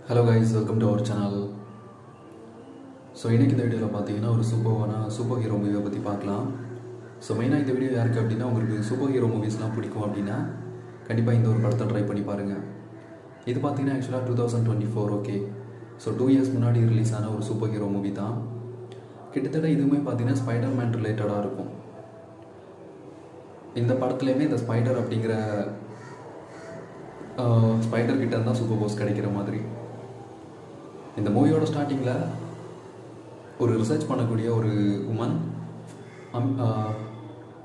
Hello guys, welcome to our channel. So இன்றைக்கி இந்த வீடியோவில் பார்த்தீங்கன்னா ஒரு சூப்பர் ஹீரோ மூவியை பற்றி பார்க்கலாம். ஸோ மெயினாக இந்த வீடியோ யாருக்கு அப்படின்னா, உங்களுக்கு சூப்பர் ஹீரோ மூவிஸ்லாம் பிடிக்கும் அப்படின்னா கண்டிப்பாக இந்த ஒரு படத்தை ட்ரை பண்ணி பாருங்கள். இது பார்த்தீங்கன்னா ஆக்சுவலாக 2024. ஓகே, ஸோ 2 இயர்ஸ் முன்னாடி ரிலீஸ் ஆன ஒரு சூப்பர் ஹீரோ மூவி தான். கிட்டத்தட்ட இதுவுமே பார்த்தீங்கன்னா ஸ்பைடர் மேன் ரிலேட்டடாக இருக்கும். இந்த படத்துலேயுமே இந்த ஸ்பைடர் அப்படிங்கிற ஸ்பைடர் கிட்ட இருந்தால் சூப்பர் பவர்ஸ் கிடைக்கிற மாதிரி. இந்த மூவியோட ஸ்டார்டிங்கில் ஒரு ரிசர்ச் பண்ணக்கூடிய ஒரு உமன்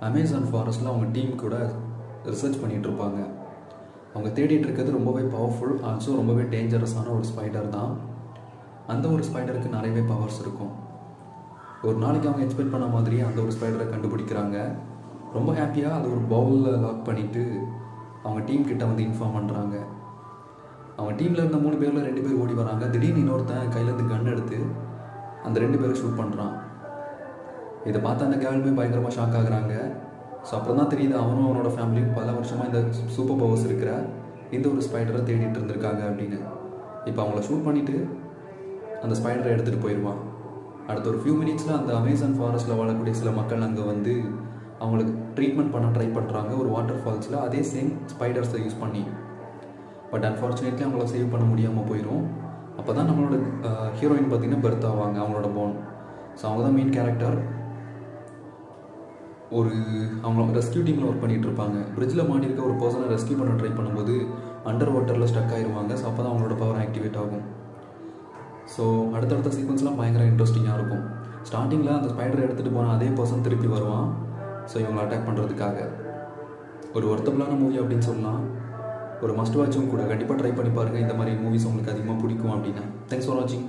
அமேசான் ஃபாரஸ்ட்டில் அவங்க டீம் கூட ரிசர்ச் பண்ணிகிட்டு இருப்பாங்க. அவங்க தேடிட்டு இருக்கிறது ரொம்பவே பவர்ஃபுல், ஆல்சோ ரொம்பவே டேஞ்சரஸான ஒரு ஸ்பைடர் தான். அந்த ஒரு ஸ்பைடருக்கு நிறையவே பவர்ஸ் இருக்கும். ஒரு நாளைக்கு அவங்க எக்ஸ்பெக்ட் பண்ண மாதிரியே அந்த ஒரு ஸ்பைடரை கண்டுபிடிக்கிறாங்க. ரொம்ப ஹாப்பியாக அதை ஒரு பவுலில் லாக் பண்ணிவிட்டு அவங்க டீம் கிட்ட வந்து இன்ஃபார்ம் பண்ணுறாங்க. அவங்க டீமில் இருந்த 3 பேரில் 2 பேர் ஓடி வராங்க. திடீர்னு இன்னொருத்தன் கையிலேருந்து கன் எடுத்து அந்த 2 பேரை ஷூட் பண்ணுறான். இதை பார்த்து அந்த கேர்ளுமே பயங்கரமாக ஷாக் ஆகுறாங்க. ஸோ அப்புறம் தான் தெரியுது அவனும் அவனோட ஃபேமிலியும் பல வருஷமாக இந்த சூப்பர் பவர்ஸ் இருக்கிற இந்த ஒரு ஸ்பைடரை தேடிட்டு இருந்திருக்காங்க அப்படின்னு. இப்போ அவங்கள ஷூட் பண்ணிவிட்டு அந்த ஸ்பைடரை எடுத்துகிட்டு போயிடுவான். அடுத்த ஒரு ஃபியூ மினிட்ஸில் அந்த அமேசான் ஃபாரஸ்ட்டில் வாழக்கூடிய சில மக்கள் அங்கே வந்து அவங்களுக்கு ட்ரீட்மெண்ட் பண்ண ட்ரை பண்ணுறாங்க ஒரு வாட்டர் ஃபால்ஸில், அதே சேம் ஸ்பைடர்ஸை யூஸ் பண்ணி. பட் அன்ஃபார்ச்சுனேட்லி அவங்கள சேவ் பண்ண முடியாமல் போயிடும். அப்போ தான் நம்மளோட ஹீரோயின் பார்த்திங்கன்னா பெர்த் ஆவாங்க, அவங்களோட போன். ஸோ அவங்க தான் மெயின் கேரக்டர். அவங்க ரெஸ்கியூ டீமில் ஒர்க் பண்ணிகிட்டு இருப்பாங்க. பிரிட்ஜில் மாட்டி இருக்க ஒரு பர்சனை ரெஸ்கியூ பண்ண ட்ரை பண்ணும்போது அண்டர் வாட்டரில் ஸ்டக் ஆகிடுவாங்க. ஸோ அப்போ தான் அவங்களோட பவர் ஆக்டிவேட் ஆகும். ஸோ அடுத்தடுத்த சீக்வன்ஸ்லாம் பயங்கர இன்ட்ரெஸ்டிங்காக இருக்கும். ஸ்டார்டிங்கில் அந்த ஸ்பைடரை எடுத்துகிட்டு போனால் அதே பர்சன் திருப்பி வருவான். ஸோ இவங்களை அட்டாக் பண்ணுறதுக்காக ஒரு ஒர்த்தபிளான மூவி அப்படின்னு சொல்லலாம். ஒரு மஸ்ட் வாட்சும் கூட. கண்டிப்பாக ட்ரை பண்ணி பாருங்கள். இந்த மாதிரி மூவிஸ் உங்களுக்கு அதிகமாக பிடிக்கும் அப்படின்னா. தேங்க்ஸ் ஃபார் வாட்சிங்.